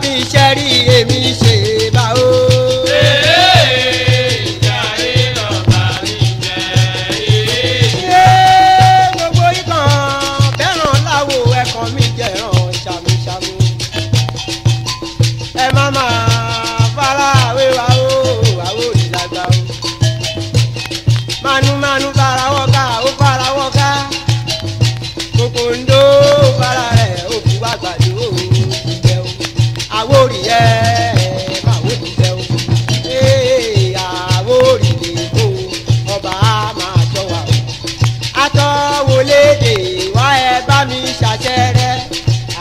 fi iṣẹ́ rí èmi ṣe bá o. Gbogbo ikàn fẹ́ràn láwo ẹ̀kan mi jẹ̀ràn ṣàmìṣàmì. Ẹ má máa fara wéwà o, àwo ìlàgbà o. Manumanu fara wọ́ká ó fara wọ́ká. Kòkòndó fara rẹ̀ ó fi wá gbàdé o ìjẹ́ o. Àwórì ẹ̀ máa wó ti jẹ́ o. Àwórì lè kó ọba máa tọ́ wa o. Atọ́wọlédè wá ẹ bá mi ṣàṣẹrẹ.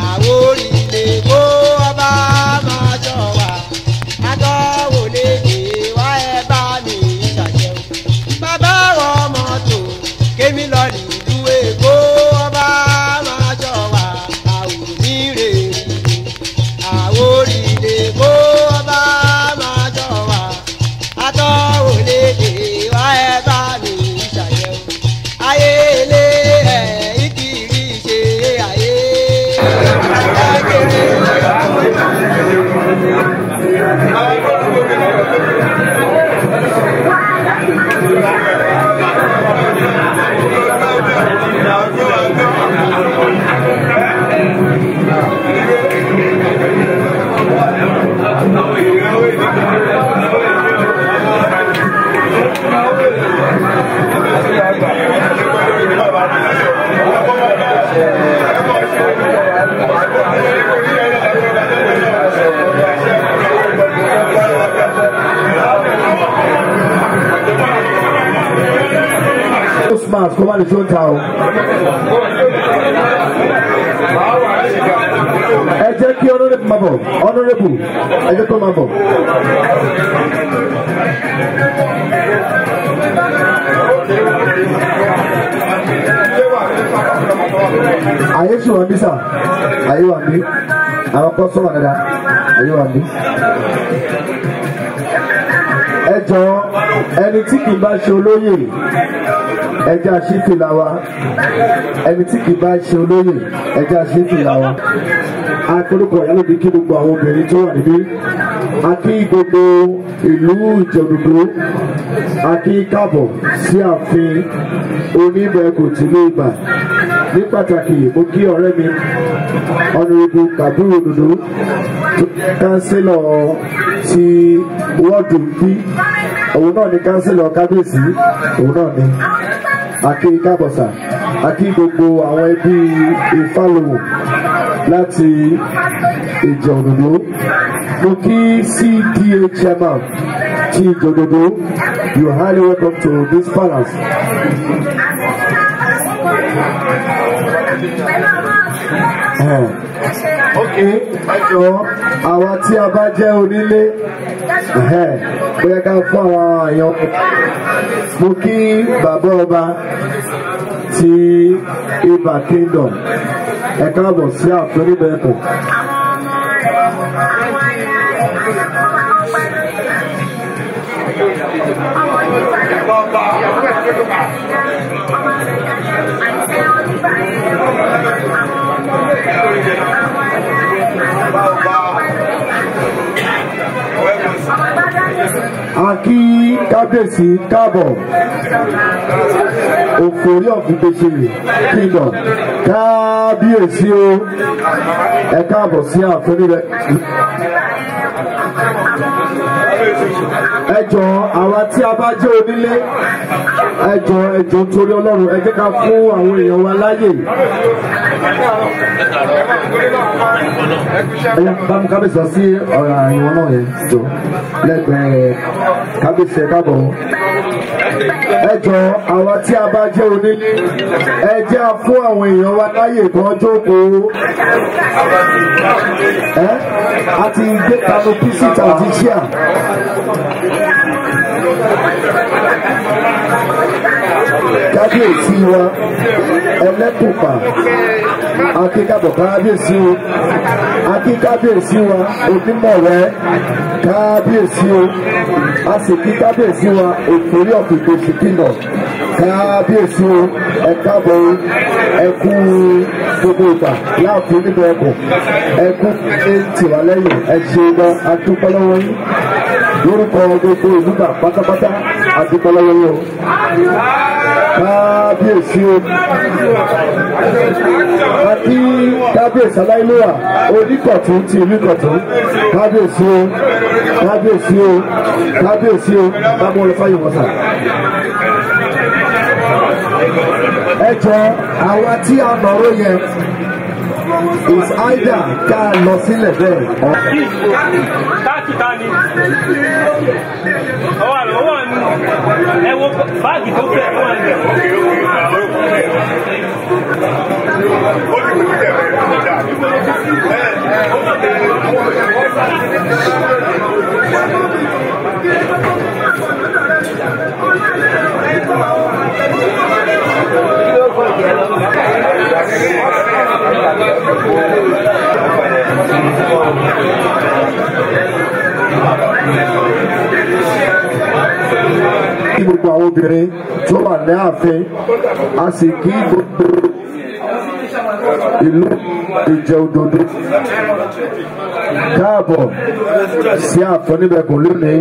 Àwórì lè kó ọba máa tọ́ wa. Atọ́wọlédè wá ẹ bá mi ṣàṣẹ o. Bàbá wọ mọ́tò kémi lọ nílùú Èkó ọba máa tọ́ wa. Àwòrán rè Àwórì lè kó ọba máa tọ́ wa. Atọ́wọlédè wá ẹ bá mi ṣàṣẹ o. Ayé ilé ẹ̀ ìkìrì ṣe ayé. Smart, come on, it's your town. Ẹ jẹ́ kí honorable máa bọ̀, honorable, ẹ jẹ́ kó máa bọ̀. Ayé ṣì wà ní sà, ayé wà ní, àwọn kan sọ̀rọ̀ dáadáa, ayé wà ní. Ẹ jọ ẹni tí kì í bá ṣe olóyè ẹjẹ́ àṣìfìlà wa, ẹni tí kì í bá ṣe olóyè ẹjẹ́ àṣìfìlà wa. Akórúkọ ìyálòdì kí gbogbo àwọn obìnrin tó wà níbí, a kí gbogbo ìlú Ìjẹ̀bú, a kí káàbọ̀ sí ààfin Oníbẹ̀kù tìlú Ìbà. Ní pàtàkì mo kí ọ̀rẹ́ mi Honorable Kabiru Ododo, kánsílọ̀ ti wọ́ọ̀dù bí, òun náà ni kánsílọ̀ kábíyèsí, òun náà ni. Akí kábọ̀sà, akí gbogbo àwọn ẹbí Ìfálòwò láti Ìjẹ̀ Òdòdó. Mo kí CDA chairman ti Ìjẹ̀ Òdòdó, you are highly welcome to this palace. Okay, ẹjọ́ àwa tí a bá jẹ́ onílé, bóyá ká fún àwọn èèyàn. Mo kí bàbá ọba ti Ìbà Kingdom, ẹ káàbọ̀ sí ààfin Oníbẹ̀kù. Akí kábíyèsí káàbọ̀ Òfòrí ọ̀fìgbèsè Kingdom, kábíyèsí o, ẹ káàbọ̀ sí ààfin Oníbẹ̀kù. Ẹ jọ̀ọ́ àwa tí a bá jẹ́ onílé, ẹ jọ̀ọ́ torí Ọlọ́run ẹ jẹ́ ká fún àwọn èèyàn wa láyè. Ẹyà bámu kábíyèsí lọ sí ọ̀rọ̀ àyẹ̀wò náà yẹn tó lẹ́gbẹ̀ẹ́ kábíyèsí ẹ káàbọ̀. Ẹ jọ̀ọ́ àwa tí a bá jẹ́ onílé, ẹ jẹ́ a fún àwọn èèyàn wa láyè kan jókòó. Àti gbé canopy síta àti chair. Kábíyèsí wa Ẹlẹ́kùpà, akíkàbọ̀ kábíyèsí o, akíkábíyèsí wa Onímọ̀rẹ́, kábíyèsí o, a sì kí kábíyèsí wa Òfòrí ọ̀fìgbèsì Kingdom, kábíyèsí o ẹ káàbọ̀ ẹ kú gbogbo ìgbà láàfin níbẹ̀ ẹ̀kọ́ ẹ kú ẹ tìwá lẹ́yìn ẹ ṣe lọ adúpẹ́ lọ́wọ́ yín lórúkọ gbogbo ìlúgbà pátápátá adúpẹ́ lọ́wọ́ yín o kábíyèsí o àti kábíyèsí aláìlúwà oníkọ̀tún ti ìlú Ìkọ̀tún kábíyèsí o kábíyèsí o kábíyèsí o báwo lè fáyọ̀ wọ́n sà. ẹ jọ àwa tí a mọ̀rọ̀ yẹn is either ká lọ sílẹ̀ bẹ́ẹ̀. káàkiri ni ọwọ́ ni ẹ wo báàgì tó fẹ́ ọwọ́ ni. Kí gbogbo àwọn obìnrin tó wà ní ààfin a sì kí gbogbo ìlú Ìjẹ Òdòdó káàbọ̀ sí ààfin níbẹ̀kùn lónìí.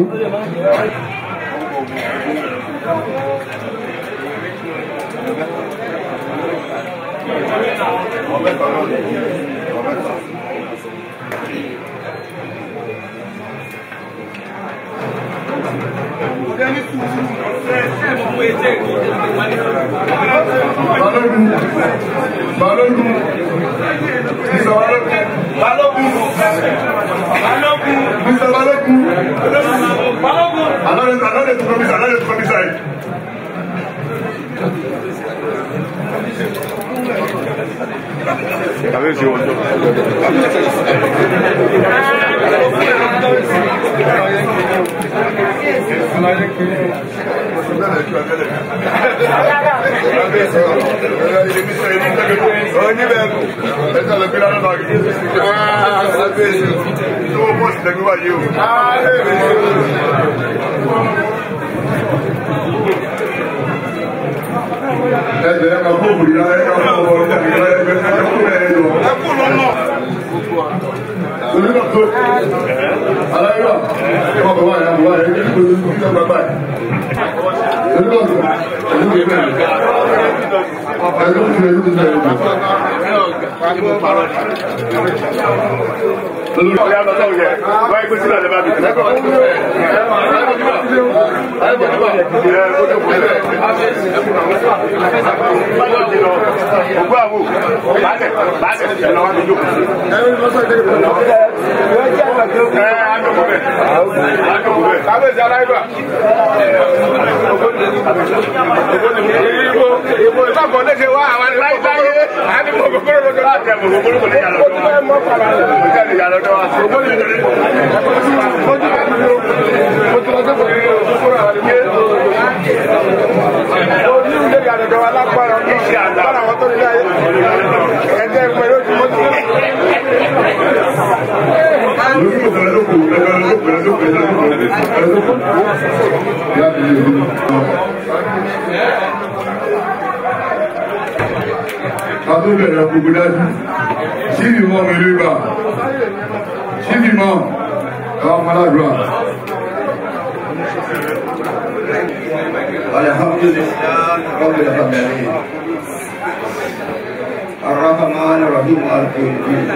الرحمن الرحيم مالك يوم الدين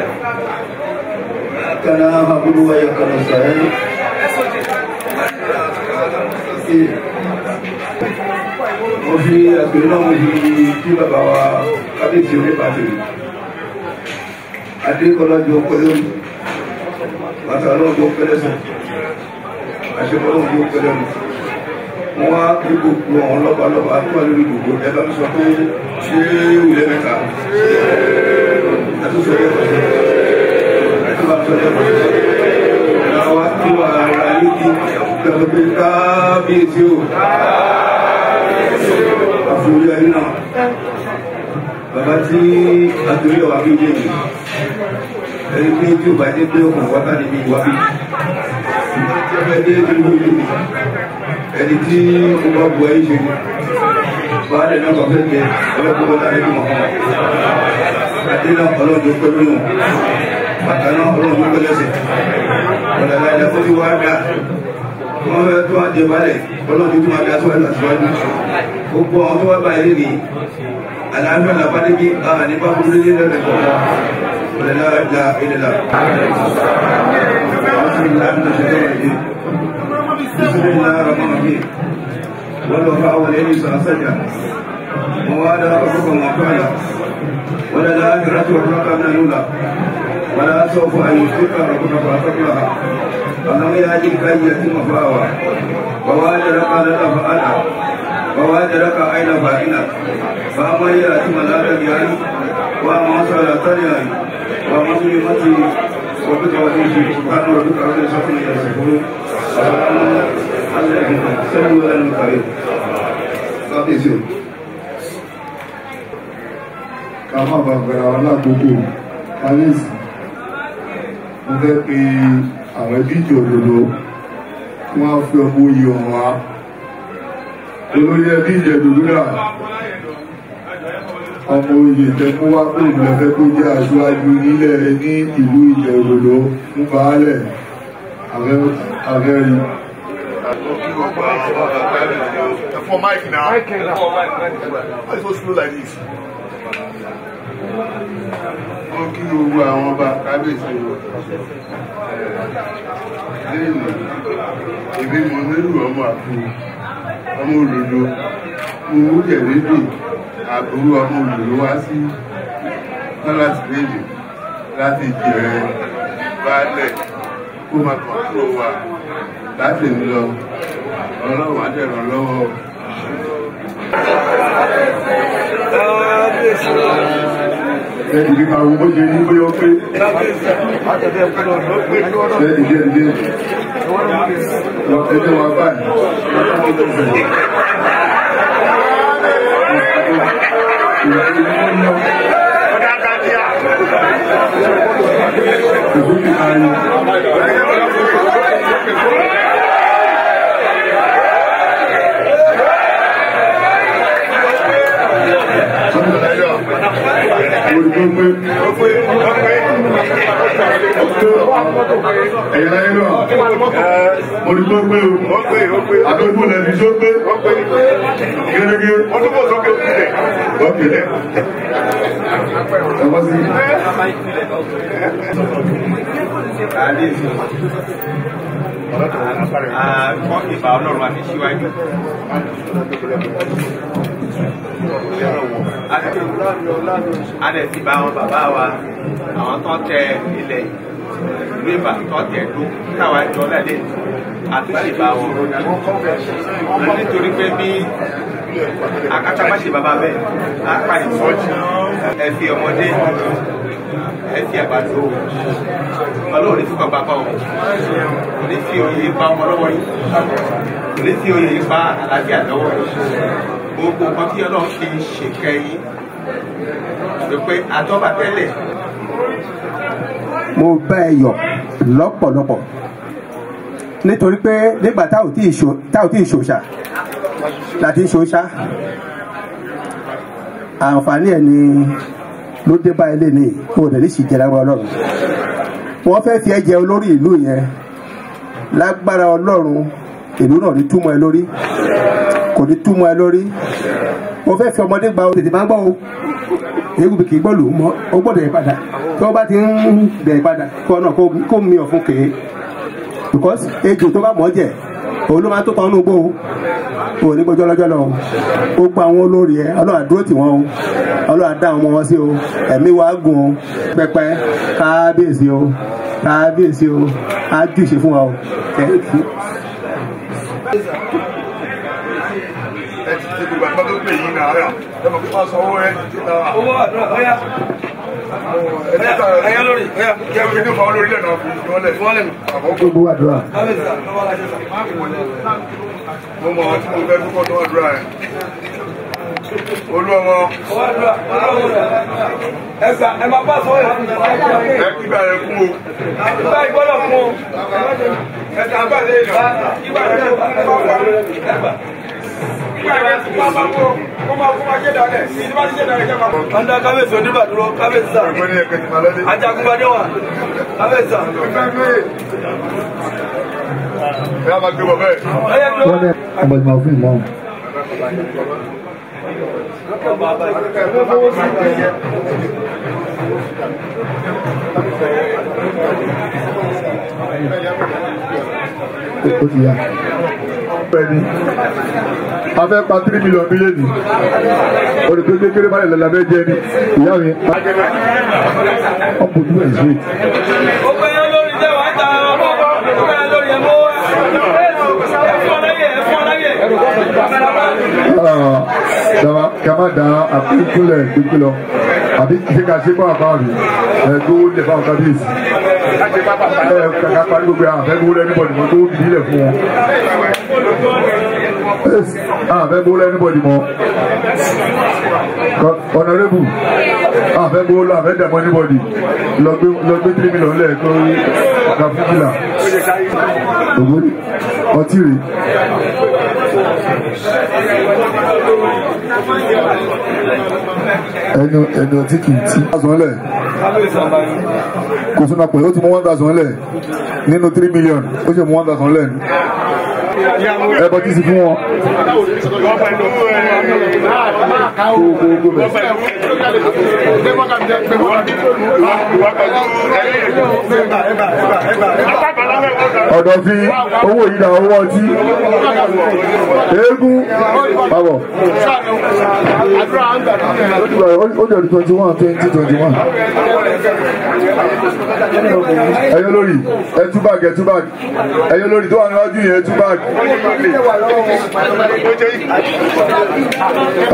إياك نعبد وإياك نستعين mo fi àgbèrè náà mo fi kí bàbá wa kábíyèsí onípàdé adékọlájọ pẹ̀lú bàtà lọ́jọ́ pẹ̀lẹ́sẹ̀ àṣepọ̀lọ́jọ́ pẹ̀lẹ́nu wọ́n wá kí gbogbo àwọn lọ́balọ́ba tó wà lórí gbogbo ẹ bá mi sọ pé ṣé ìwúlẹ̀ mẹ́ta àtúnṣe ẹ̀ àti wà ara yìí kí gbàgbé kábíyèsí o àfòrí ẹni náà bàbá tí àtòrí ọ̀wá bí jẹ́ yìí ẹni pé tí ó bá dé pé ọkùnrin wákà níbi ìwà bí tí ó fẹ́ dé ìlú ìlú ẹni tí ó bá bu ayé ṣe ni baálé náà kọ́ fẹ́ jẹ ọlọ́kùnrin láti bí wọn kọ́ àti náà ọlọ́dún pẹ̀lú nù bàtà náà ọlọ́dún pẹ̀lú ẹsẹ̀ ọ̀dàlá ẹ̀dá fún ti wá dá wọ́n fẹ́ tó wá jẹ baálé ọlọ́dún tó máa dá tó wá lọ síwájú gbogbo àwọn tó wá báyìí lè ní àlàáfíà làbádéjì ní bá burú lé lẹ́rẹ̀ kọ̀ọ̀kan ọ̀dàlá ẹ̀dá ìdẹ̀lá. بسم الله الرحمن الرحيم والوفاء والعلم سأسجع ووعد ربكم وفعلا وللآخرة والرقى من الأولى ولا سوف أن يشرك ربك فأتقلها أنه يهديك أن يتم فاوى وواجدك لك فأنا وواجدك أين فإنا فأما يأتم لا تبيعي وأما صلى تنيعي ومسلمتي وبك وديشي سبحان ربك رب العزة عما يصفون sẹ́yìn lẹ́nu kàrí lábẹ́sí o. ká má bàa gbẹ̀rẹ̀ àwọn alákòókò káyèsí mo fẹ́ pe àwọn ẹbí ìjọ òdòdó kí wọ́n fi ọmọ oyè ọ̀hún wá olórí ẹbí ìjọ òdòdó náà ọmọ oyè tẹkún wá pé ìgbẹ́fẹ́ tó jẹ́ aṣáájú nílẹ̀ ní ìlú ìjọ òdòdó fún baálẹ̀ Averi. For Mike now. Why is so slow like this? Wọ́n kí gbogbo àwọn ọba kábíyèsí o. Lẹ́yìn èmi mọ̀ nílùú ọmọ àpò ọmọ òdòdó owó jẹ̀lẹ́dẹ̀ àbúrò ọmọ òdòdó wá sí lọ́làtìlẹ́yìn láti jẹ́ baálẹ̀ kó máa kọ̀ọ̀tún wa láti ń lọ ọlọ́run àdẹ̀rọ̀ lọ́wọ́. Ẹ̀dì bí máa wo bó ṣe ní bóyá pé ẹ̀dì díẹ̀ lọ ẹjọ́ wa báyìí ìbá ọlọ́run àti síwájú a lè ti bá àwọn bàbá wa àwọn tó tẹ ilẹ̀ ìlú ìbá tó tẹ ló káwa jọ lẹ́lẹ́ àti ìbá wọn nítorí pé bí akátàmáṣe bàbá bẹ́ẹ̀ á pàdé sọ́ọ̀tì ẹ fi ọmọdé ẹ fi àgbàdo ọlọ́run ní fúkọ̀ bàbá wọn kò ní fi oyè pa ọmọ lọ́wọ́ yìí kò ní fi oyè pa àlàáfíà lọ́wọ́ yìí gbogbo nǹkan tí ọlọ́run fi ṣèkẹ́ yìí pé àtọ́bà tẹ́lẹ̀. mo bá ẹ yọ̀ lọ́pọ̀lọpọ̀ nítorí pé nígbà tá ò tí ì ṣòṣà láti ṣòṣà àǹfààní ẹ̀ ni ló dé bá ilé ní kó o dẹ̀lí sì jẹ lágbára ọlọ́run wọ́n fẹ́ fi ẹ́ jẹ olórí ìlú yẹn lágbára ọlọ́run ìlú náà ní túmọ̀ ẹ lórí kò ní túmọ̀ ẹ lórí wọ́n fẹ́ fi ọmọdé gba tètè máa gbọ́ o ewu kì í gbọ́ lù ú mọ́ o gbọ́dọ̀ yẹ padà tí wọ́n bá ti ń bẹ̀ padà kó ọ̀nà kó mi ọ̀fun kèé because ejò tó bá mọ̀ jẹ̀ òun ló máa tó tán nùgbò o ò ní gbọ́jọ́ lọ́jọ́ lọ o gba àwọn olórí ẹ ọlọ́run àdúró tì wọ́n o ọlọ́run àdá àwọn ọmọ wọn sí o ẹ̀mí wa gùn o pẹpẹ kábíyèsí o kábíyèsí o á jùṣe fún wa o Gbogbo àgbà tó pè yín náà rà ẹ mọ̀ pé wọ́n sọ owó ẹ ti ta owó àdúrà ọ̀yà ẹ̀yà lórí ẹ̀yà kí ẹ fi fọwọ́ lórí lẹ́nu fún ọ́lẹ̀ gbogbo àdúrà. mo mọ̀ ọ́ tí mo fẹ́ dúpọ̀ tó àdúrà ẹ̀ olú ọmọ ẹ̀sà ẹ̀ máa bá sọ́ọ́ ẹ̀ kí bá rẹ̀ kú o bá ìgbọ́dọ̀ kú o ẹ̀sà bá lè yàn kí bá rẹ̀ kú o. Anda kábíyèsí oníbàdúró kábíyèsí sà. Ajagunbadé wà kábíyèsí sà. Wọ́n ní ọmọdé fún ìmọ̀. Ó ti yá. A fẹ́ pa 3 million mílíọ̀nù. Olùkọ́ kékeré báyìí lọ́la bẹ́ẹ̀ jẹ́ ní ìyá mi. Wọ́n bò dúró ẹ̀ sí. Ó pẹ́ yẹn lórí jẹ́ wàá ta ọmọ ó pẹ́ yẹn lórí ẹ̀ mọ́ ẹ̀fọ́ láyé. Kama da àpéjúlẹ̀ gbígbé lọ àbí ṣe ká ṣe fún àbáàrí tó lè fáwọn kábíyèsí kàkà parí gbogbo àfẹ́gbó lẹ́nìbọ̀dì mọ́ tó fìdí lẹ̀ fún wọn àfẹ́gbó lẹ́nìbọ̀dì mọ́ ọ̀nàrẹ́bù àfẹ́gbó àfẹ́dàmọ́ níbọ̀dì lọ gbé 3 million lẹ̀ tó ọ̀gá fúnjìlá ògbóni ọtí rèé. Ẹni ọtí kìí tí. 1,000 lẹ̀ kò sọ́nà pẹ̀lú ó ti mú 1,000 lẹ̀ nínú 3 million ó ṣe mú 1,000 lẹ̀ ní. Ẹbọ tí sì fún wọn. Ọ̀dọ̀ fi owó yìí dà owó ọtí. Eégún bàbọ̀. Ó dẹ̀ 21, 2021. Ẹyọ lórí ẹtúbàgì ẹyọ lórí tó wà níwájú yẹn ẹtúbàgì.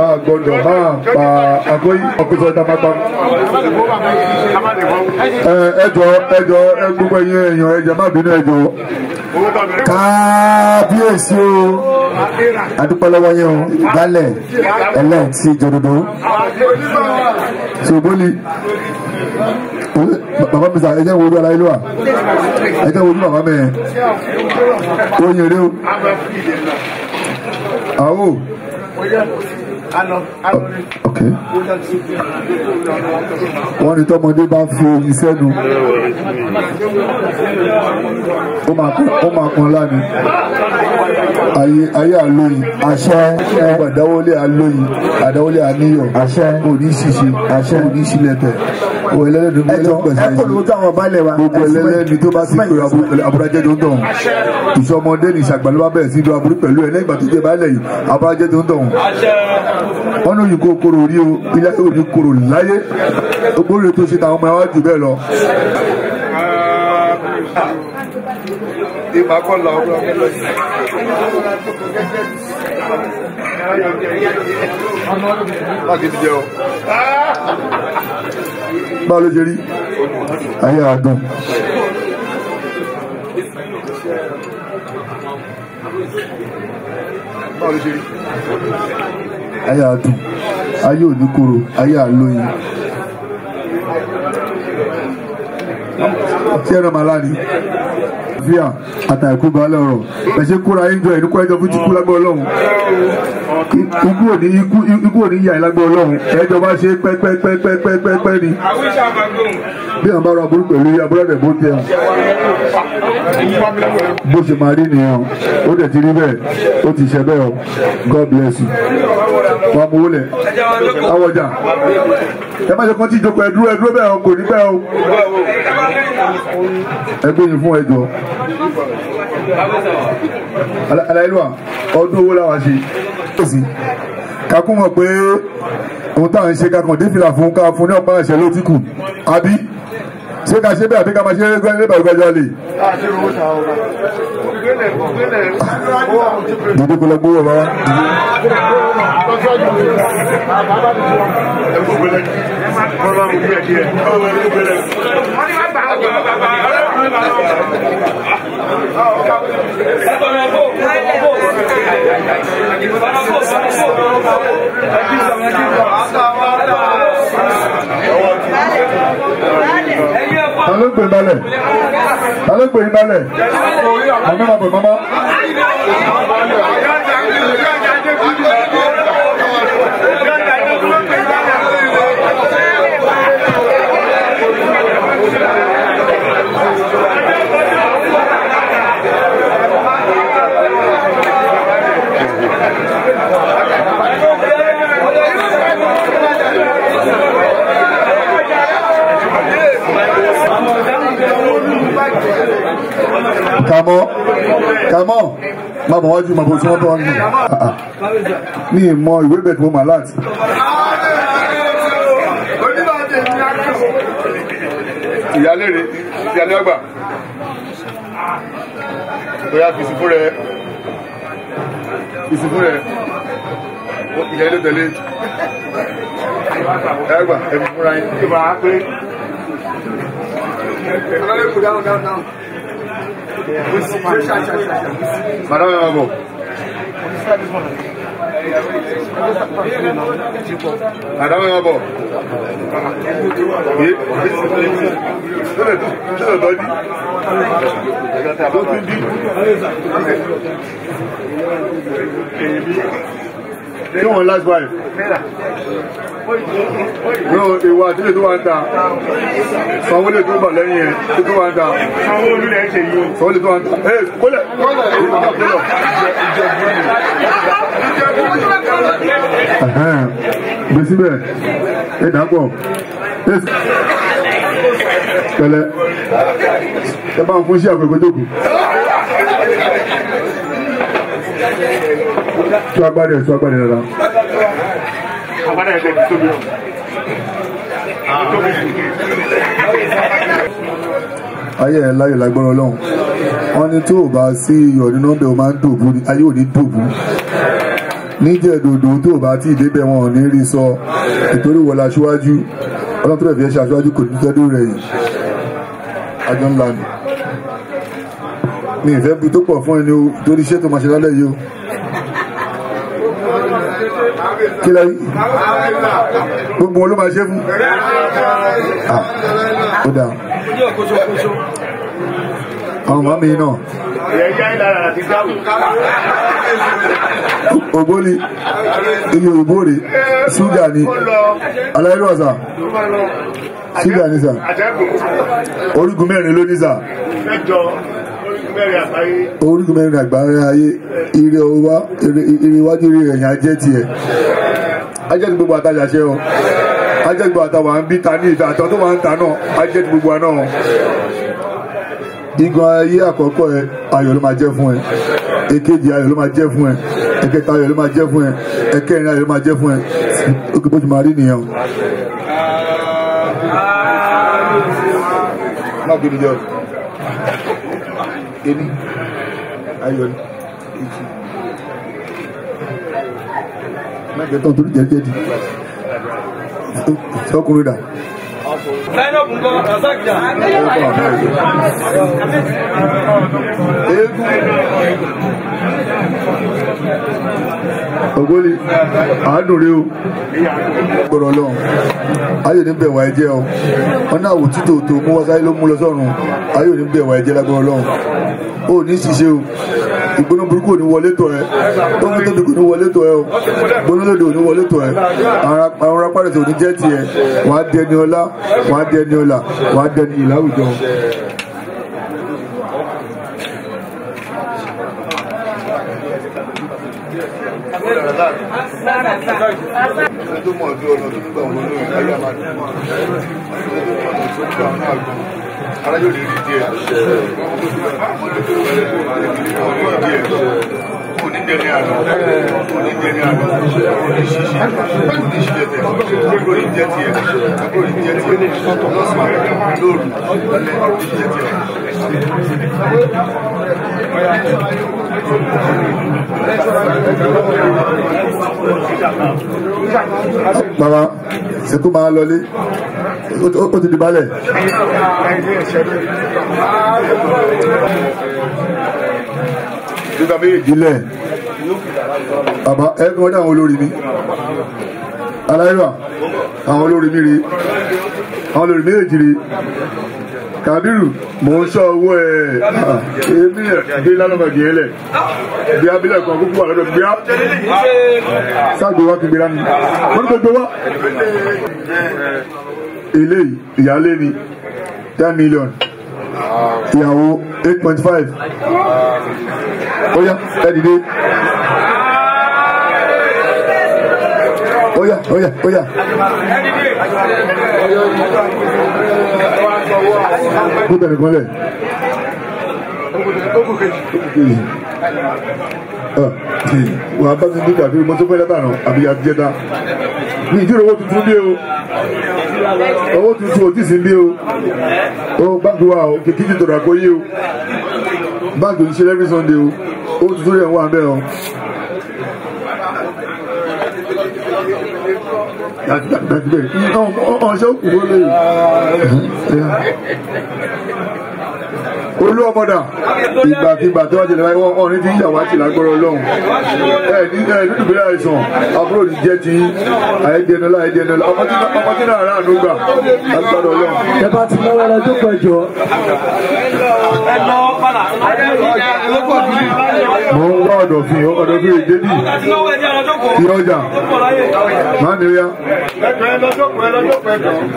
A gbọ́dọ̀ máa pa àgọ́yí ọ̀pẹ̀sọ̀ ìtàpápá. Ẹjọ́ gbogbo ẹ̀yin èèyàn ẹ̀jẹ̀ má bínú ẹjọ́. Kábíyèsí o. Adúpẹ́ lọ́wọ́ yẹn o. Gálẹ̀ ẹlẹ́ẹ̀tì ìjọdodo. Ṣòbólì. Bàbá mi sà ẹjẹ́ wo ojú ara ìlú wa. Ẹjẹ́ wo ojú bàbá mi yẹn. Ó yẹn rí o. Àwò. Okay. Wọ́n ní tọ́mọdé bá fi oyin sẹ́nu ó máa pọn láni ayé àlóyìn àṣẹ àdáwọlé àlóyìn àdáwọlé àníyàn àṣẹ òní ṣìṣe àṣẹ òní ṣílẹ̀tẹ̀ òun ẹlẹ́lẹ́ni gbogbo ẹlẹ́lẹ́ni tó bá sì pé àbúrájẹ́ tó ń tọ̀ ìṣọmọdé ní ìṣàgbà ló bá bẹ̀rẹ̀ sí ìlú aburú pẹ̀lú ẹ̀ lẹ́yìn ìgbà tó jẹ́ báyìí lẹ́yìn àbúrájẹ́ tó ń tọ̀ wọ́n ní òyìnbó koro rí o ilé ayé òní koro láyé ogbóore tó ṣe táwọn ọmọ ẹwà jù bẹ́ẹ̀ lọ. Ìbákọ́lá ọgbọ́n ọgbọ́n láti fi jẹ́ ọ. Báwo ló ṣe rí? Ayé àdùn. Báwo ló ṣe rí? Ayé àdùn. Ayé òní koro, ayé àlóyin. Tí ẹ̀rọ màlá ni. Fíà àtàkù balẹ̀ ọ̀rọ̀. Ẹ̀ṣẹ̀ kóra yín jọ ìdúkọ́ ẹjọ́ fún ti kú lágbó Ọlọ́run. Ikú òní yà lágbó Ọlọ́run. Ẹjọ́ bá ṣe pẹ́pẹ́pẹ́pẹ́pẹ́ ni. Bí àwọn bá ra burú pẹ̀lú abúlé bó tẹ̀ ọ́. Bó ṣe máa rí nìyẹn. Ó dẹ̀ ti rí bẹ́ẹ̀. Ó ti ṣe bẹ́ẹ̀ o. God bless you. Wọ́n mú wọlé. Àwọ̀jà. Ẹ má ṣe kán tí ìjókòó ẹdúró bẹ́ẹ̀ o kò ní bẹ́ẹ̀ o. Ẹgbẹ́ yìí fún ẹjọ́. Aláìlúwà ọdún owó láwa ṣe. Kakún mọ̀ pé ohun táwọn ṣe kakàn dé fìlà fún ká fún ní ọ̀pá ẹ̀ṣẹ̀ ló ti kù. Àbí ṣé ká ṣe bẹ́ẹ̀ àbí ká máa ṣe é gbẹ́lẹ́ bẹ̀rù gbẹ́jọ́ lè. Dìde kò lọ gbówó bàbá. Alóògbé balẹ̀. Alóògbé balẹ̀. Màmá bàbá màmá. má bọ̀ wájú má bọ̀ tí wọ́n bọ̀ wájú. Ní ìmọ̀ ìwé bẹ̀ tí mo mà láti. Ìyálé rẹ̀ ìyálé ọgbà. Bóyá fìsìfú rẹ̀ ìyálé tẹ̀lé. Ẹgbà ẹ̀mí fúnra yín. Madame Mabo. Madame Mabo. No one last wife. No, ìwà àtìlẹ̀ tó wá ń ta. Sanwó lè tó bà lẹ́yìn ẹ̀ tó wá ń ta. Sanwó lè ṣe yìí. Sanwó lè tó wá ń ta. Ẹ kólẹ̀. Gbèsè bẹ́ẹ̀, ẹ dàpọ̀. Pẹ̀lẹ́, ẹ bá ń fún sí àgbègbè tó kù. Sọ agbára rárá. Ayé ẹ̀ láyò lágbára Ọlọ́run. Wọ́n ní tí ò bá sí iyọ̀ nínú ọbẹ̀ o máa ń dòbú ni ayé ò ní dòbú. Níjẹ̀dòdò tó bá tí ìdébẹ̀ wọn ò ní rí sọ ìtorí wọlé aṣíwájú Ọlọ́run tó rẹ̀ fi ẹ́ ṣe aṣíwájú kò ní tẹ́dó rẹ̀ yìí. Ajọ́ ńlá ni. Mi ìfẹ́ bu tó pọ̀ fún ẹni o torí iṣẹ́ tó máa ṣe lálẹ́ yìí o. Kí lẹ́yìn? Gbogbo wọn ló máa ṣe fún. Ó dáa. Àwọn màmí náà. Ògbóni, iye òyìnbó rè, ṣúgà ni, aláìlúwà sà, ṣúgà ni sà, orígun mẹ́rin ló ní sà. Orígun mẹ́rin àgbáyé ayé, ire ọwá, ire iwájú ire ẹ̀yìn ajẹ́ tiẹ̀. Ajẹ́ ti gbogbo àtajà ṣẹ́ o. Ajẹ́ ti gbogbo àtàwà ń bí ta ní ìta àtọ́ tó wà ń ta náà, ajẹ́ ti gbogbo àná. Igun ayé àkọ́kọ́ ẹ ayọ̀ ló máa jẹ́ fún ẹ. Èkejì ayọ̀ ló máa jẹ́ fún ẹ. Ẹ̀kẹta ayọ̀ ló máa jẹ́ fún ẹ. Ẹ̀kẹrin ayọ̀ ló máa jẹ́ fún ẹ. Ó kì bó ti máa rí nìyẹn o. Má gbé mi jọ. Ení ayọ̀ ni. Má jẹ́ tán torí jẹ́jẹ́ di. Sọ́kùnrin dà. Ògbóni àádùn rí o gbọ́dọ̀ lọ ayé ní bẹ̀wà ẹ̀jẹ̀ o wọn náà wò títò tó mú wá sáyé ló mú lọ sọ́run ayé ní bẹ̀wà ẹ̀jẹ̀ lágbọ́dọ̀ lọ ó ní ṣiṣẹ́ o ìgbóná burúkú ò ní wọlé tọ̀ ẹ́ tó ń tóbi kò ní wọlé tọ̀ ẹ́ o ìgbóná lòdì ò ní wọlé tọ̀ ẹ́ àwọn rápárẹ̀ tó ní jẹ́ tiẹ̀ wàá dẹni ọlá wàá dẹni ọlà wàá dẹni ìláwùjọ. Tó mọ̀ bí ọ̀nà tó nígbà wọn lóyún ayé àmàdé alájọ́ lè rí díẹ̀ onídẹ̀ẹ́ni àná onídẹ̀ẹ́ni àná oníṣiṣẹ́ oníṣiṣẹ́ tẹ̀ orí jẹ́ tiẹ̀ orí jẹ́ tiẹ̀ lọ́sàn lóru lálẹ́ orí jẹ́ tiẹ̀. Bàbá ṣe tó máa lọlé ó ti di balẹ̀. Nígbà méjì lẹ̀ bàbá ẹgbẹ́ wọn ní àwọn olórí mi aláìwá àwọn olórí mi rí àwọn olórí méjì rí Kàbírù mò ń sọ owó ẹ̀ èmi ẹ̀ bí lálọ́mọdé yẹn lẹ̀ bí abilẹ̀ kan kúkú wà lọ́dọ̀ bí á sáàgbé wá kí gbéra mi wọ́n ní gbogbo wá. Ilé ìyálé ni 10 million ìyàwó 8.5 óyá ẹ dìde óyá óyá óyá. Kó tẹ̀lé kan lẹ̀. wà á bá mi nígbà tí mo tó fẹ́ látànà àbí àjẹta mi ìdílé owó tuntun bí o owó tuntun ò tí sí bí o ó báńkì wa o kìkì ti tọ̀rọ̀ àkóyé o báńkì ń ṣe every Sunday o owó tuntun rẹ̀ wà bẹ́ẹ̀ o. That's bẹ́ẹ̀ ọ̀ṣẹ́ òkú ló lè olú ọmọdà ìgbàkigbà tó wá jẹ lẹ́wọ́ wọn ní ti ń ṣàwátì lágbọ́rọ̀ Ọlọ́run nínú ìbílẹ̀ àìsàn àbúrò ní jẹ́ ti àìdẹ́nulá ọmọ tí náà rà àánú gbà lágbọ́rọ̀ Ọlọ́run. ẹ bá ti lọ́wọ́ lọ tó pẹ̀jọ. mo ń wá ọ̀dọ̀fin ìdébì ìyọjà máa ní ríà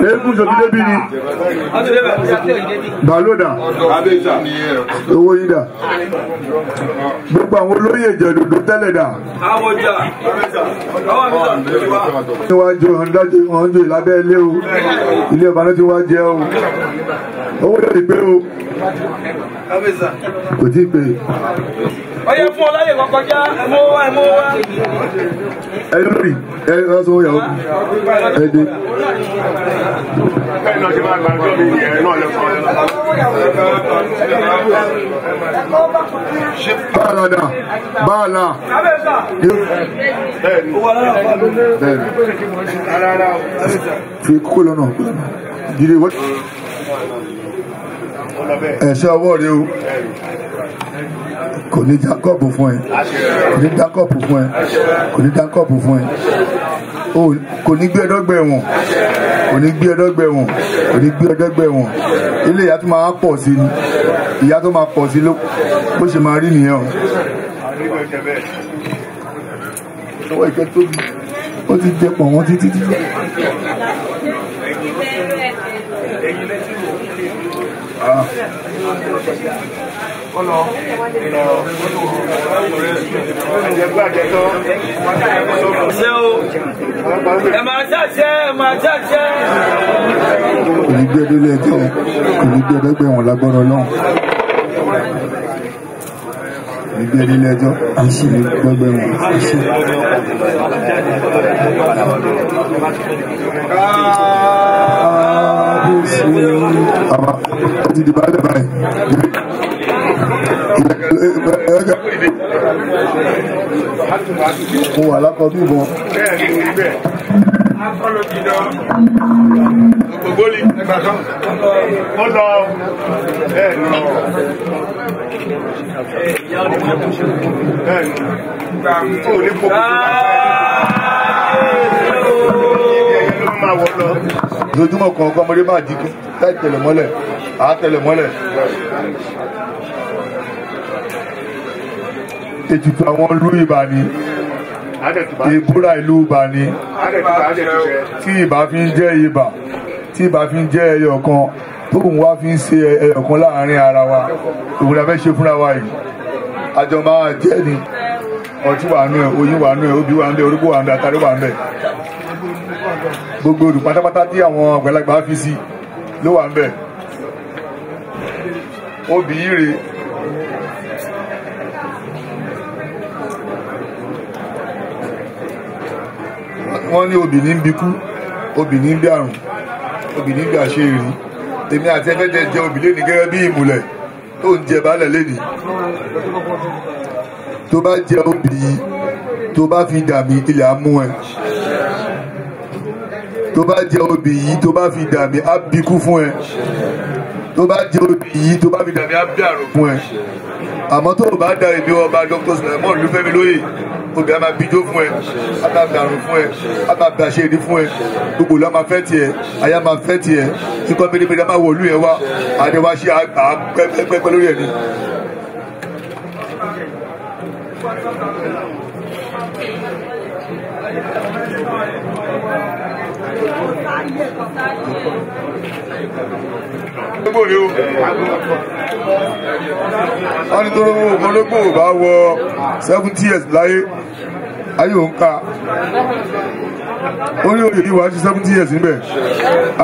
eégún sọ̀tún débì ni bàlódà owó yín dà gbogbo àwọn olóyè ìjẹ̀dùdù tẹ́lẹ̀ dà ní wàá jẹ ọ̀hún dájú ọ̀hún jẹ lábẹ́ ilé o ilé ọba náà ti wá jẹ o owó yóò pé o kò tí ì pé. ọyẹ fún ọláyè kọkọjá ẹmọ wá. ẹ lórí ẹ lọ́sọ̀ yàwó ẹ dé. bẹ́ẹ̀ náà ṣe máa gbàgbọ́ mi yẹn náà lẹ́kọ̀ọ́ báàlà dà báàlà. fi kókó lọ́nà gidi wọ́n. ẹ̀ṣọ́ ọwọ́ rẹ o kò ní já kọ́ọ̀pù fún ẹ kò ní já kọ́ọ̀pù fún ẹ kò ní já kọ́ọ̀pù fún ẹ kò ní gbé ẹdọ́gbẹ̀ wọn kò ní gbé ẹdọ́gbẹ̀ wọn kò ní gbé ẹdọ́gbẹ̀ wọn ilé ìyá tó máa pọ̀ sí ni ìyá tó máa pọ̀ sí ló bó ṣe máa rí nìyẹn o. ọwọ́ ìkẹ́ tóbi ó ti jẹ pọ̀ wọ́n títí títí. Kò ní gbé délé ẹjọ́ kò ní gbé ẹdẹ́gbẹ́ wọn lágbọ́rọ̀ náà kò ní gbé délé ẹjọ́ àṣì ní gbọ́gbẹ́ wọn àṣì. Àbá ó ti di báyìí báyìí. Mo wà lákọ̀ọ́ bí ìbọn. Ògbólì ẹgbà kan ó lọ bẹ́ẹ̀ni ó ní kókó tó máa wọ lọ. Lójúmọ́ kan ọkọ ọmọdé máa jí láì tẹ̀lẹ̀ mọ́lẹ̀ àá tẹ̀lẹ̀ mọ́lẹ̀. Ètùtù àwọn ìlú Ìbà ni ìbúra ìlú Ìbà ni tí Ìbà fi ń jẹ́ Ìbà tí Ìbà fi ń jẹ́ ẹyọ kan tóun wá fi ń ṣe ẹyọ kan láàrin ara wa òun la fẹ́ ṣe fúnra wa yìí àjọ máa jẹ́ ni ọtí wà nù ẹ oyin wà nù ẹ obì wà nù ẹ orógbó wà nù ẹ àtàrí wà nù ẹ gbogbo olù pátápátá tí àwọn àgbàlagbà fi sí ló wà nù ẹ obì yìí rèé. Wọ́n ní obì ní ń bikú obì ní ń bí àrùn obì ní ń bí àṣeyìrí èmi àti ẹgbẹ́ jẹ obì lẹ́ni gẹ́gẹ́ bí ìmùlẹ̀ tó ń jẹ baálẹ̀ lẹ́ni tó bá jẹ obì yìí tó bá fi dàmí ilẹ̀ á mú ẹ tó bá jẹ obì yìí tó bá fi dàmí á bikú fún ẹ tó bá jẹ obì yìí tó bá fi dàmí á bí àrùn fún ẹ àmọ́ tó o bá da èmi ọba Dr. Sulaiman Olúfẹ́mi lóyè obì a máa bíjó fún ẹ a máa bàrùn fún ẹ a máa bàṣẹ ìdí fún ẹ gbogbo ìlú a máa fẹ́ tiẹ̀ aya máa fẹ́ tiẹ̀ kíkọ́ pérépéré a máa wọ olú yẹn wá àdéhùn wá ṣe àpẹ́pẹ́pẹ́ lórí ẹ̀ ni. gbogbo ni o wọ́n ní tó lówó ológbò bá wọ 70 years láyé ayé òun ká orí oyè yìí wàá ṣe 70 years níbẹ̀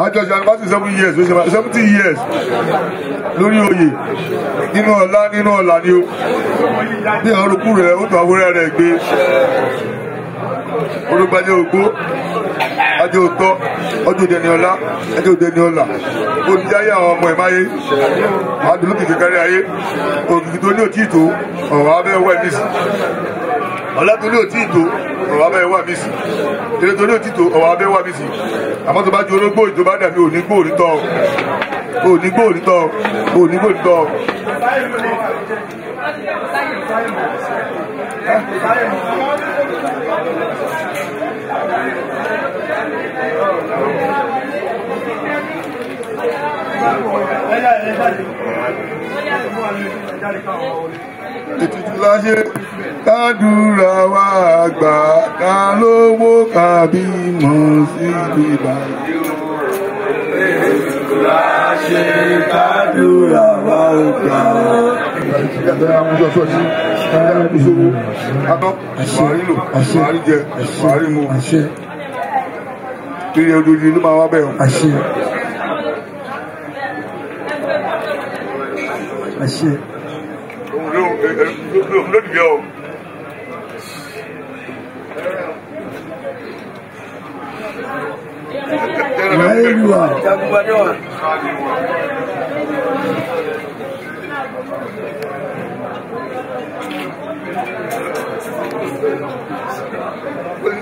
àjọṣe anibásí 7 years ló ṣe máa 70 years lórí oyè nínú ọ̀la ni o ní àwọn olùkú rẹ̀ ó tó àwòrán rẹ̀ gbé olùgbàjẹ́ ògbó ajé òtọ́ ọjọ́ òdẹniọlá ẹjọ́ òdẹniọlá olùjáyé àwọn ọmọ ìmáyé adùlókè kékeré ayé òkìkí tó ní òtí ìtò ọ̀rọ̀ abẹ́ wà mísì ọ̀lá tó ní òtí ìtò ọ̀rọ̀ abẹ́ wà mísì tẹ́lẹ̀ tó ní òtí ìtò ọ̀rọ̀ abẹ́ wà mísì àmọ́ tó bá ju ológbò ìtò bá dàbí onígbò onítọ́ ètùtù láṣẹ kádùrà wá àgbà ká lówó kàbí mọ̀ sí ìgbà. Ètùtù láṣẹ kádùrà wá àgbà. Àwọn ọjọ́ sọ́ọ̀tì ìṣòwò atọ́ màárí lò màárí jẹ màárí mu kiri odidi ló máa wá bẹ́ẹ̀ o. Òun ló dìbò o.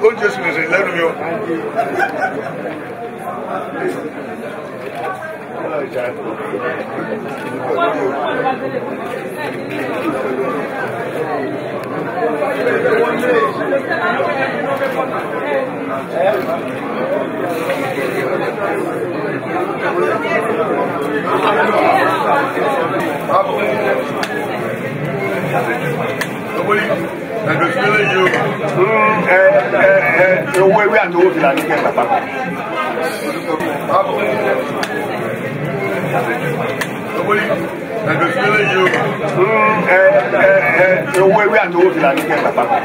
Ó jẹ́ sùnìsì lẹ́nu mi o. Owó ewé àti owó fìlà ní kẹta papọ̀. Owó ewé àti owó fìlà ní kẹta papọ̀.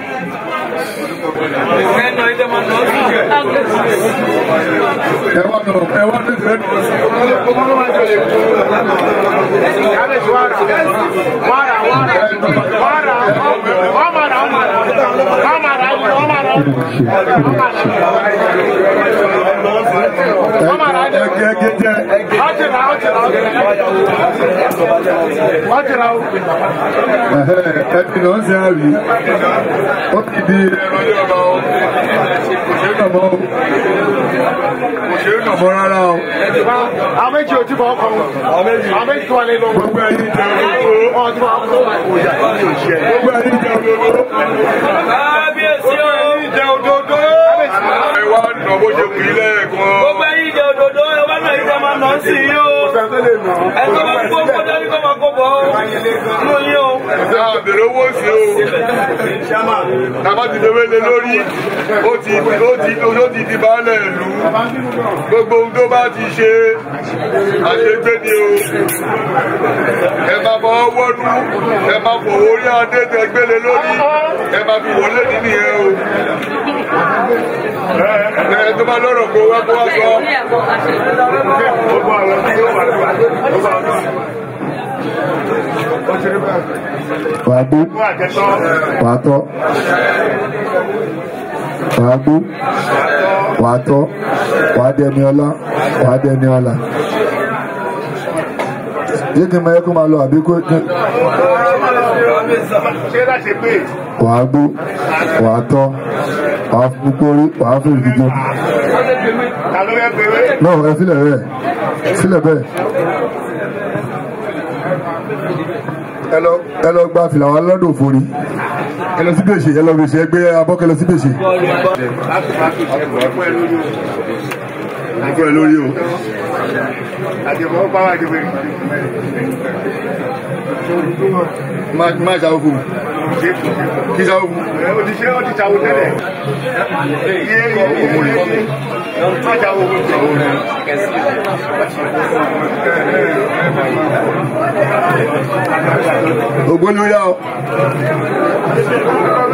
Àméjì ò tí bọ̀ ọkọ̀ wọn. Àméjì tó wà lé lọ́wọ́. Gbogbo ẹ̀yin jẹ́ olódó. Gbogbo ẹ̀yin jẹ́ olódó. Kábíyèsí o. Jẹ́ òdodo. Ẹ wá nà bó ṣe kù ilé ẹ̀kan. Gbogbo ẹ̀yin jẹ́ òdodo. Ẹ wá nà ìjà máa nà sí i o. Ẹ tó bá gbó kó dání kó máa kó bọ̀ o. Inú yín o. Ẹ àbẹ̀rẹ̀ owó sí o. Tàbá ti lewé lé lórí. Ó ti di baálẹ̀ ìlú. Gbogbo ohun tó bá ti ṣe àṣegbé ni o. Ẹ máa bọ̀ wọ́nú. Ẹ máa fòwò orí adé tẹ gbélé lórí. Ẹ máa fi wọlé nínú yẹn o. Ẹ tó bá lọ́rọ̀ kó wá sọ. Wàá gbó, wàá tọ́, wàá gbó, wàá tọ́, wàá dẹni ọlá, wàá dẹni ọlá. Jẹ́ kí n máa yẹ kó máa lọ àbí kó. Wàá gbó, wàá tọ́, wàá fúnpórí, wàá fún ìdíje. Náà ẹ sílẹ̀ bẹ́ẹ̀, sílẹ̀ bẹ́ẹ̀. Ẹ lọ gba fìlà wa lọ́dọ̀ òfòrí. Ẹ lọ sí gbèsè, ẹ lọ gbèsè, ẹ gbé abọ́kẹ́ lọ sí gbèsè. Àgọ́ ẹ lórí o. Má ṣàwọ́ fún mi. kí sáwọ́ fún. Òdìṣẹ́ òdìṣàwò tẹ́lẹ̀. Májáwó ògbóni ó yá o.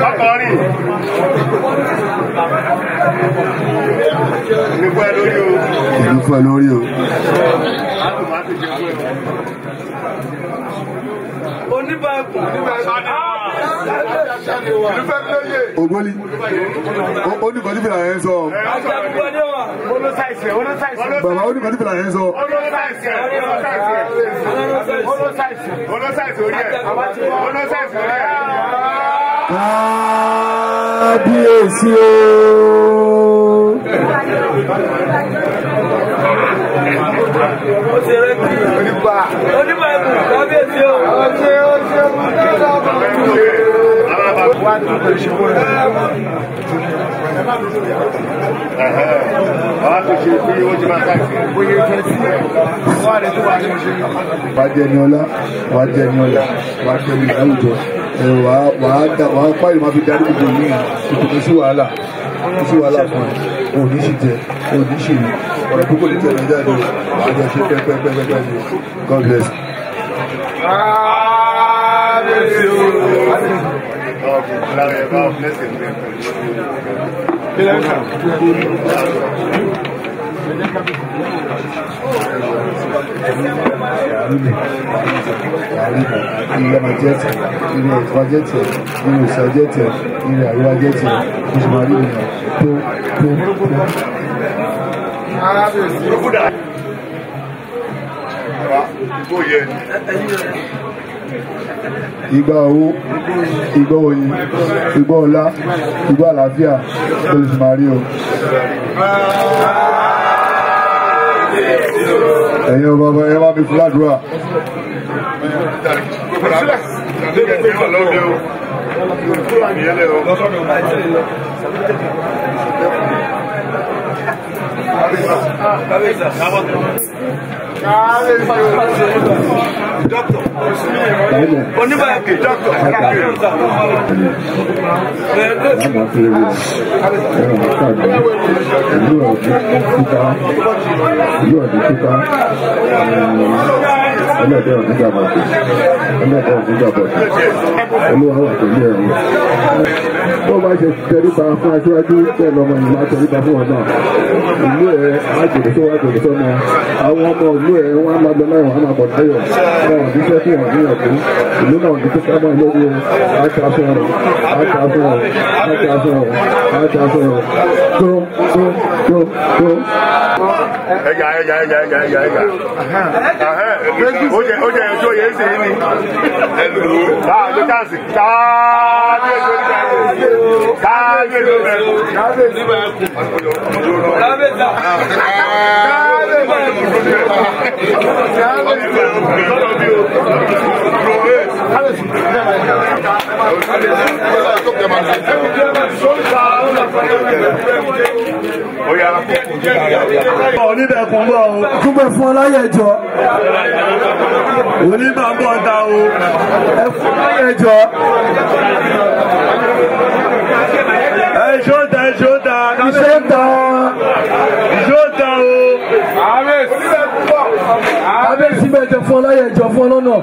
Bákọ̀ọ́rì. Ìlú fún ẹ lórí o. Ìlú fún ẹ lórí o. Ògbóni ó ní kọ́ni fìlà yẹn sọ. Bàbá ó ní kọ́ni fìlà yẹn sọ. Kábíyèsí o. Onímọ̀ ẹ̀kú kábíyèsí o. Wàá jẹ ní ọlá, wàá jẹ ní ọlá, wàá jẹ ní àwùjọ. Wàá pààyàn máa fi darí gbogbo yìí. Ìkùnú sí wàhálà, sí wàhálà fún ẹ. Òní sì jẹ, òní sì rí. Ọ̀rọ̀ púpọ̀ lè tẹ̀lé jáde. Wàá jọ ṣe pẹ́pẹ́pẹ́pẹ́ ni. God bless. Ilé máa jẹ́ tẹ̀, ilé ìfọ̀ jẹ́ tẹ̀, ilé ìsọ̀ jẹ́ tẹ̀, ilé àríwá jẹ́ tẹ̀, oṣù máa rí ìrìn tó. Ìgbà owó, ìgbà oyin, ìgbà ọlá, ìgbà àlàáfíà, oṣù máa rí o. Ẹ̀yin ọba ọba ẹ wá mi fún àdúrà. Bó bá ṣe tẹríba fún aṣíwájú bẹ́ẹ̀ lọ́mọ ìlú máa tẹríba fún wọn náà. Ìlú ẹ̀ á jòdè tó wá jòdè tó náà. Àwọn ọmọ ìlú ẹ̀ wọ́n á máa lọ láyọ̀, wọ́n á máa bọ̀ láyọ̀. Wọn ò ní fẹ́ fún wọn níyàn tó. Ìlú náà ní tó sábà lórí o. Á ta fún ọ, á ta fún ọ, á ta fún ọ, á ta fún ọ. Tó. Ẹja. Ó jẹ ẹjọ́ yẹn sì ní. Káàdé káàsì. Oníbẹ̀kùn bọ̀ o. Túbọ̀ fún ọláyẹ̀jọ́. Oníbàbọ̀ ta o. Ẹ fún ọláyẹ̀jọ́. Ẹ̀ṣọ́ ta. Iṣẹ́ ta. Ìṣó ta o. Kábíyèsí bẹ̀jẹ̀ fún ọláyẹ̀jọ́ fún ọlọ́nà.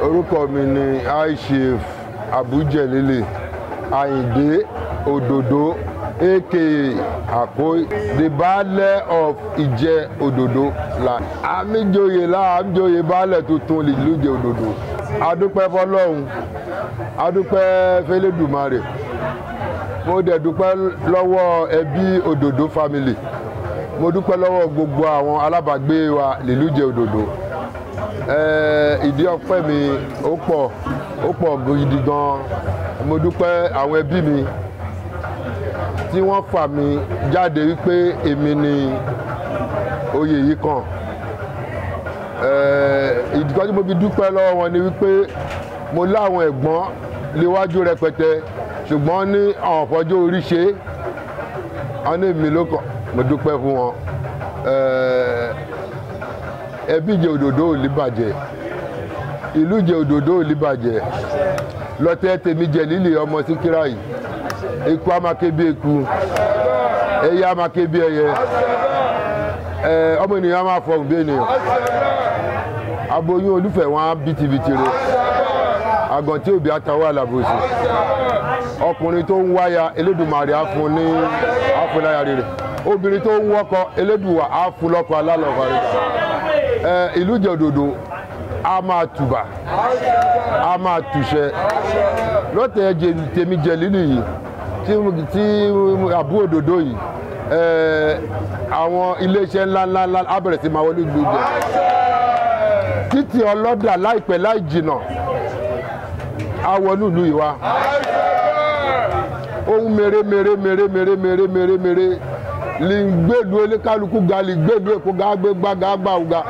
orúkọ mi ni High Chief Abujelele Ayinde Ododo aka Akoi, the Baálẹ̀ of Ìjẹ Òdòdó land. Àmìjòyè àmìjòyè baálẹ̀ tuntun ìlú Ìjẹ Òdòdó. Adúpẹ́ fọ́lọ́run, adúpẹ́ f'Ẹlẹ́dùmarè. Mo dẹ̀ dúpẹ́ lọ́wọ́ ẹbí Òdòdó family. Mo dúpẹ́ lọ́wọ́ gbogbo àwọn alábàágbé wa ìlú Ìjẹ Òdòdó. Ìdí ọpẹ́ mi ó pọ̀ gidi gan. Mo dúpẹ́ àwọn ẹbí mi tí wọ́n fà mí jáde wípé èmi ni oyè yìí kàn. Ìdí kan tí mo fi dúpẹ́ lọ́wọ́ wọn ni wípé mo láwọn ẹ̀gbọ́n léwájú rẹpẹtẹ ṣùgbọ́n ní àwọn ọ̀fọ́jọ́ orí ṣe wọ́n ní èmi ló kàn. Mo dúpẹ́ fún wọn. Ẹbí Ìjẹ Òdòdó ò lè bàjẹ́, ìlú Ìjẹ Òdòdó ò lè bàjẹ́. Lọ́tẹ̀ tèmi jẹ lílì ọmọ Síkírà yìí, eku á máa ké bí eku, ẹyẹ á máa ké bí ẹyẹ, ọmọ ènìyàn á máa fọhùn bí ènìyàn. Aboyún olúfẹ̀ wọn á bìtìbìtì rẹ̀, àgàn tí òbí àtàwọn àlàbòsì. Ọkùnrin tó ń wáya Elédùmarè á fún ní àfúnláyà rere. Obìnrin tó ń wọ́kọ Elédùwà á fún lọ́kọ alálọ̀fàrẹ́. Ìlú Ìjẹ Òdòdó a máa tùbà, a máa tùṣẹ. Lọ́tẹ̀ tèmi jẹ lílì yìí tí àbú Òdòdó yìí, àwọn iléeṣẹ́ ńláńlá á bẹ̀rẹ̀ sí máa wọlé ìlú Ìjẹ. Títì ọlọ́dà láìpẹ́ láì jìnà á wọnú ìlú yìí wá. ohun mèremère lè gbèlú oníkálukú ga lè gbèlú èkó gbàgbà ọ̀gá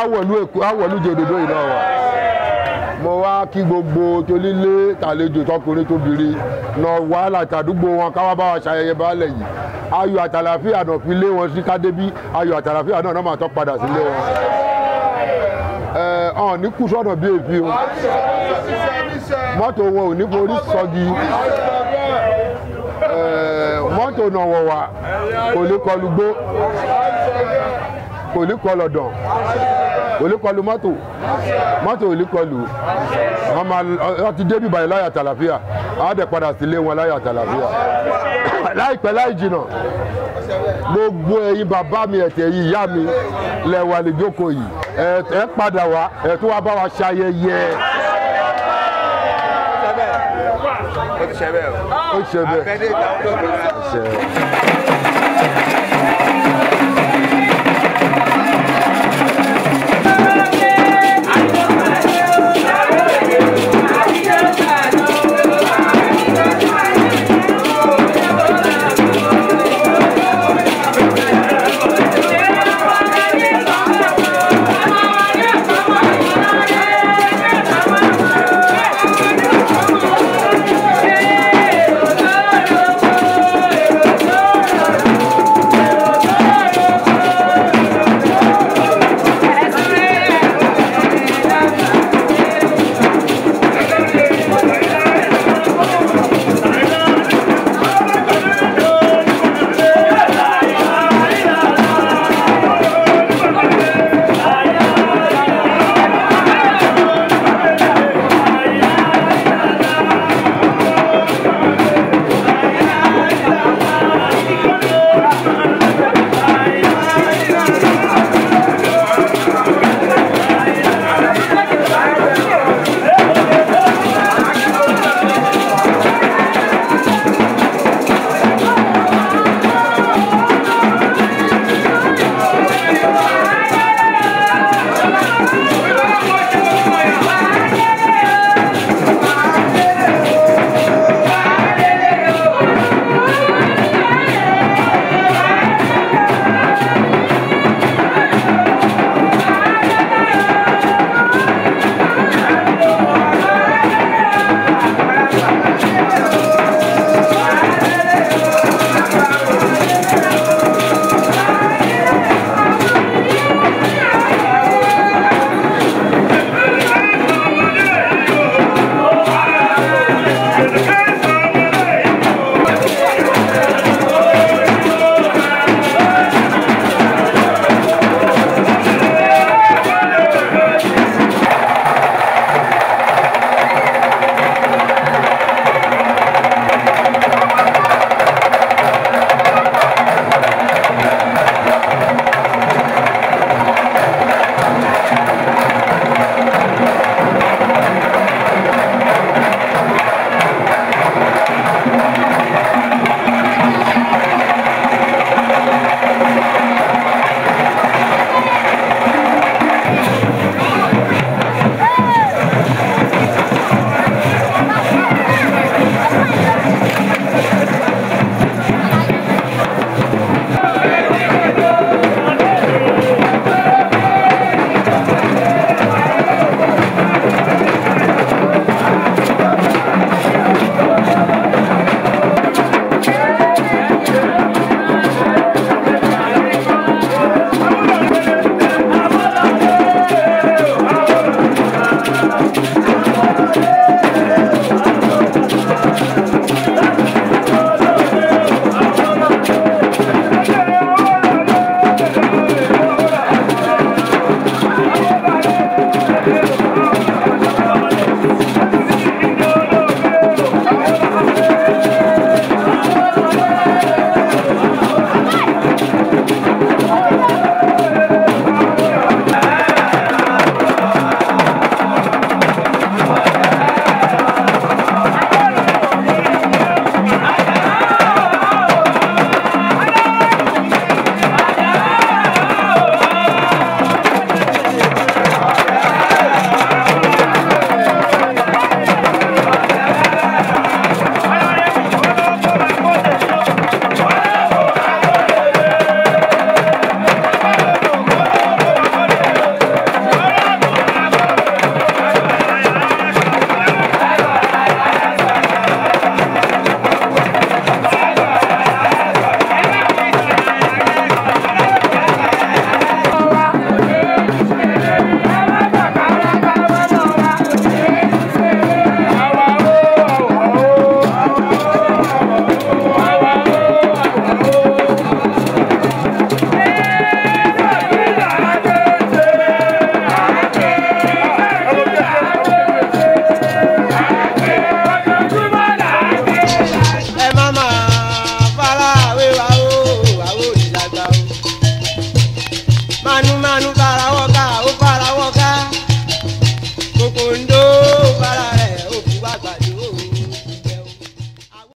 àwọ̀lú jòdòdó yìí náà wà. mo wá kí gbogbo tolílé tàlejò tọkùnrin tóbìnrin náà wàhálà tàdúgbò wọn káwá bá wa ṣayẹyẹ baálẹ̀ yìí ayọ̀ àtàlàfíà náà fi lé wọn sí kádébí ayọ̀ àtàlàfíà náà máa tọ́ padà sílé wọn. ọ̀n ní kú sọ́nà bí èpì o mọ́tò wọn ò ní forí sọ́gi mọ́tò náà wọ̀ wá kò lè kọlu gbó kò lè kọlu ọ̀dàn kò lè kọlu mọ́tò ò lè kọlu wọ́n ti débi báyìí láyà àtàlàfíà á dẹ̀ padà sílé wọn láyà àtàlàfíà láìpẹ́ láì jìnà gbogbo ẹ̀yin bàbá mi ẹ̀tẹ̀ yìí ìyá mi lẹ́wà lè jókòó yìí ẹ padà wá ẹ tún wá bá wa ṣayẹyẹ. ó ti ṣe bẹ́ẹ̀ o. ó ṣe bẹ́ẹ̀. àfẹ́dé ìta ó tó gbé.